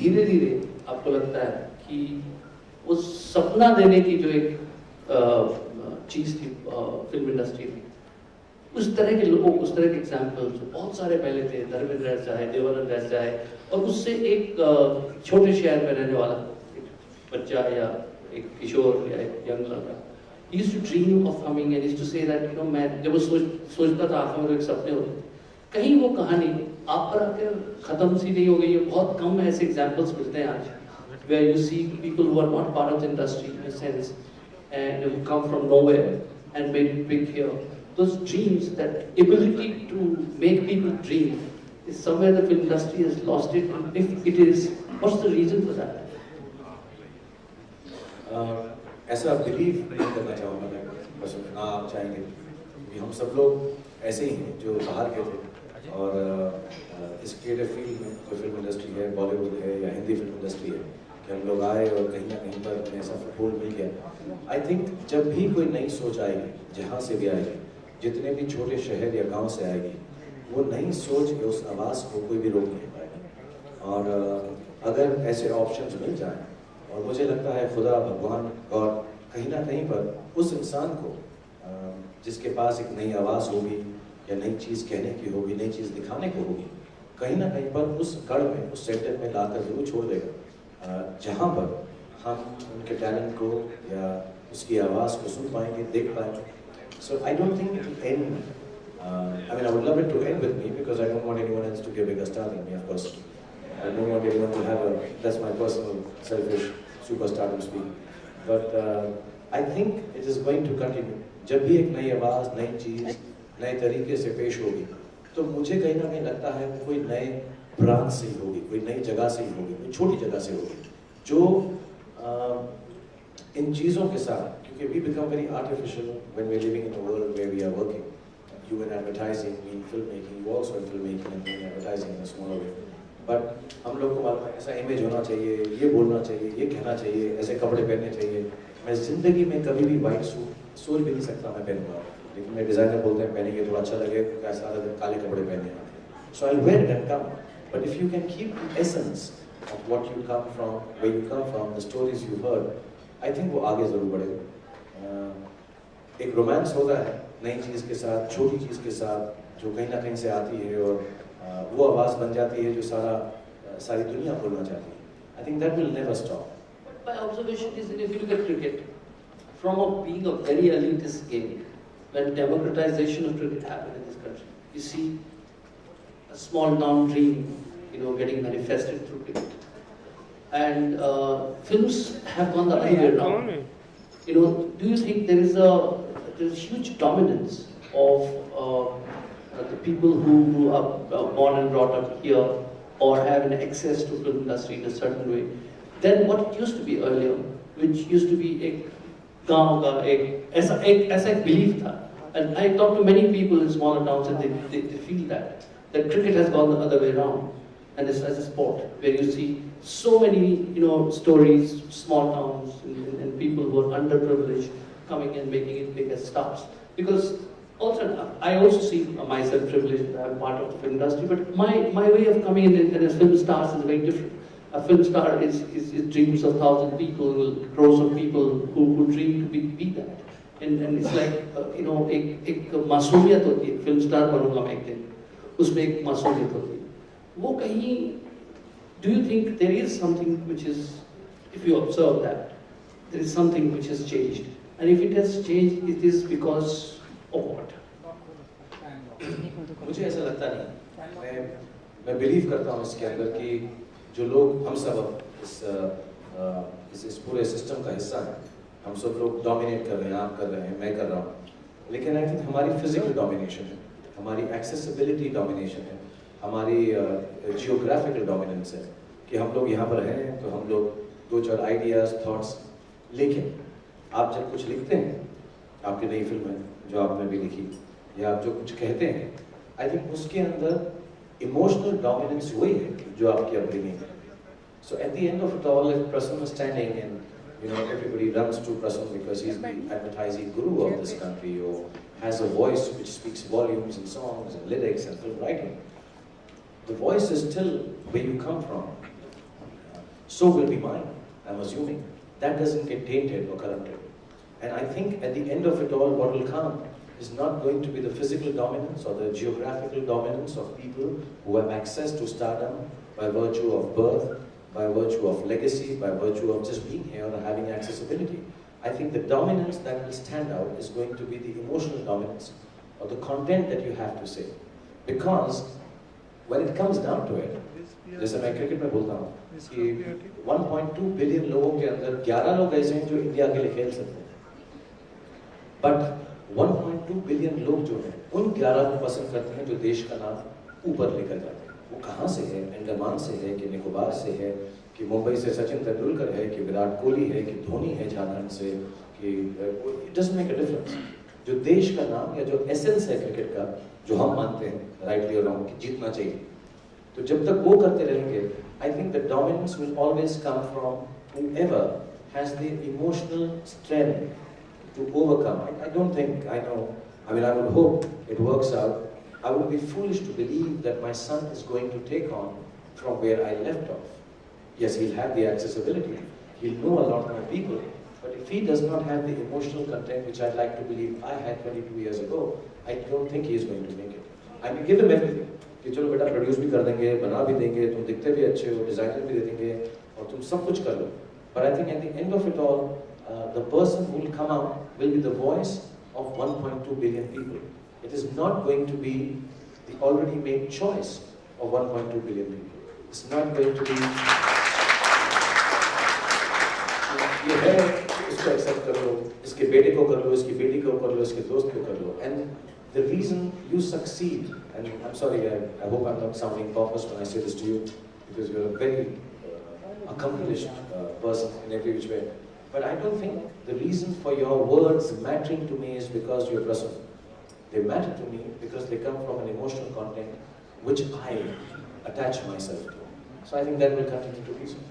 धीरे धीरे आपको लगता है कि वो सपना देने की जो एक चीज़ थी फिल्म इंडस्ट्री में, उस तरह के लोग, उस तरह के एग्जाम्पल्स बहुत सारे पहले थे, धर्मेंद्र रह जाए, देवानंद रह जाए, और उससे एक छोटे शहर में रहने वाला एक बच्चा या एक किशोर या एक यंग लड़का, he used to dream of coming and used to say that, you know, मैं जब वो सोचता था आंखों में तो एक सपने होते, कहीं वो कहानी आप पर आकर खत्म सी नहीं हो गई है। बहुत कम ऐसे एग्जाम्पल्स मिलते हैं आज, where you see people who are not part of the industry in a sense and who come from nowhere and made it big here. Those dreams, that ability to make people dream, is somewhere the film industry has lost it. And if it is, what's the reason for that? ऐसा believe नहीं करना चाहूँगा मैं, बस ना आप चाहेंगे कि हम सब लोग ऐसे ही हैं जो बाहर के थे, और इस क्रिएटिव फील्ड में कोई फिल्म इंडस्ट्री है, बॉलीवुड है या हिंदी फिल्म इंडस्ट्री है, कि हम लोग आए और कहीं ना कहीं पर हमें ऐसा फुटबॉल मिल गया। आई थिंक जब भी कोई नई सोच आएगी, जहाँ से भी आएगी, जितने भी छोटे शहर या गांव से आएगी, वो नई सोच या उस आवाज़ को कोई भी रोक नहीं पाएगा। और अगर ऐसे ऑप्शंस मिल जाएं, और मुझे लगता है खुदा, भगवान और कहीं ना कहीं पर उस इंसान को जिसके पास एक नई आवाज़ होगी या नई चीज़ कहने की होगी, नई चीज़ दिखाने को होगी, कहीं ना कहीं पर उस गढ़ में, उस सेंटर में लाकर जरूर छोड़ देगा, जहाँ पर हम उनके टैलेंट को या उसकी आवाज़ को सुन पाएंगे, देख पाएंगे। So I don't think it will end. I mean, I would love it to end with me because I don't want anyone else to get bigger star than me, of course. I don't want anyone to have a, that's my personal selfish superstardom speak. But I think it is going to continue. जब भी एक नई आवाज़, नई चीज़, नए तरीके से पेश होगी, तो मुझे कहीं ना कहीं लगता है वो कोई नए ब्रांच से ही होगी, कोई नई जगह से ही होगी, कोई छोटी जगह से होगी, जो इन चीज़ों के साथ, क्योंकि we become very artificial when we're living in a world where we are working. You in advertising, me in filmmaking, you also in filmmaking and me in advertising in a smaller way. But हम लोग को मालूम है ऐसा image होना चाहिए, ये बोलना चाहिए, ये कहना चाहिए, ऐसे कपड़े पहनने चाहिए। मैं ज़िंदगी में कभी भी वाइट सूट सोच भी नहीं सकता मैं पहनूंगा, लेकिन मेरे डिज़ाइनर बोलते हैं पहनेंगे तो अच्छा लगे, क्योंकि सारा दिन काले कपड़े पहने हैं। So I'll wear it and come. But if you can keep the essence of what you come from, where you come from, the stories you heard, I think वो आगे ज़रूर बढ़ेगा। एक रोमांस होता है नई चीज़ के साथ, छोटी चीज़ के साथ, जो कहीं ना कहीं से आती है और वो आवाज़ बन जाती है जो सारी दुनिया बोलना चाहती है। I think that will never stop. My observation is that if you look at cricket, from being a very elitist game, when democratization of cricket happened in this country, you see a small town dream, you know, getting manifested through cricket. And films have gone the other way around. You know, do you think there is a huge dominance of the people who are born and brought up here or have an access to film industry in a certain way than what it used to be earlier, which used to be एक गाँव का ऐसा एक belief था. And I talk to many people in smaller towns and they feel that cricket has gone the other way around, and it's as a sport where you see so many, you know, stories, small towns and people who are underprivileged coming and making it big as stars. Because also, I also see myself privileged that I'm part of the film industry, but my way of coming in as film stars is very different. A film star is dreams of 1,000 people, crores of people who dream to be that. And it's like, you know, एक मासूमियत होती है, film star बनूंगा मैं एक दिन, उसमें एक मासूमियत होती है। वो कहीं, do you think there is something which is, if you observe that, there is something which has changed? And if it has changed, it is because of what? मुझे ऐसा लगता नहीं। मैं बिलीव करता हूँ इसके अंदर कि जो लोग हम सब इस पूरे सिस्टम का हिस्सा हैं, हम सब लोग डोमिनेट कर रहे हैं, आप कर रहे हैं, मैं कर रहा हूँ, लेकिन आई थिंक हमारी फिजिकल डोमिनेशन है, हमारी एक्सेसिबिलिटी डोमिनेशन है, हमारी जियोग्राफिकल डोमिनेंस है कि हम लोग यहाँ पर हैं तो हम लोग दो चार आइडियाज, थॉट्स, लेकिन आप जब कुछ लिखते हैं, आपकी नई फिल्म है जो आपने भी लिखी, या आप जो कुछ कहते हैं, आई थिंक उसके अंदर इमोशनल डोमिनेंस वही है जो आपकी अपब्रिंगिंग है। So at the end of it all, if Prasanna is standing and you know everybody runs to Prasanna because he's the advertising guru of this country or has a voice which speaks volumes in songs and lyrics and film writing, the voice is still where you come from. so will be mine, I'm assuming. That doesn't get tainted or corrupted. And I think at the end of it all, what will come is not going to be the physical dominance or the geographical dominance of people who have access to stardom by virtue of birth, by virtue of legacy, by virtue of just being here or having accessibility. I think the dominance that will stand out is going to be the emotional dominance or the content that you have to say. Because when it comes down to it, जैसे मैं cricket में बोलता हूँ कि 1.2 billion लोगों के अंदर 11 लोग ऐसे हैं जो इंडिया के लिए खेल सकते हैं, बट 1.2 बिलियन लोग जो हैं उन 11 को पसंद करते हैं जो देश का नाम ऊपर लेकर जाते हैं। वो कहाँ से है? अंडमान से है कि निकोबार से है कि मुंबई से सचिन तेंदुलकर है कि विराट कोहली है कि धोनी है झारखंड से कि it doesn't make a difference. जो देश का नाम या जो एसेंस है क्रिकेट का, जो हम मानते हैं राइटली और रॉन्ग कि जीतना चाहिए, तो जब तक वो करते रहेंगे, I think the dominance will always come from whoever has the emotional strength to overcome. I don't think, I know, I mean, I would hope it works out. I would be foolish to believe that my son is going to take on from where I left off. Yes, he'll have the accessibility, he'll know a lot more people, but if he does not have the emotional content, which I'd like to believe I had 22 years ago, I don't think he is going to make it. I mean, give him everything. कि चलो बेटा produce भी कर देंगे, बना भी देंगे, तुम दिखते भी अच्छे हो, डिजाइनर भी दे देंगे और तुम सब कुछ कर लो। But I think at the end of it all, the person who will come out will be the voice of 1.2 billion people. It is not going to be the already made choice of 1.2 billion people. It's not going to be ये है, इसको accept कर लो, इसके बेटे को कर लो, इसकी बेटी को कर लो, इसके दोस्त को कर लो। And the reason you succeed, and I'm sorry, I hope I'm not sounding pompous when I say this to you, because you're a very accomplished person in every which way. But I don't think the reason for your words mattering to me is because you're Prasanna. They matter to me because they come from an emotional content which I attach myself to. So I think that will continue to be so.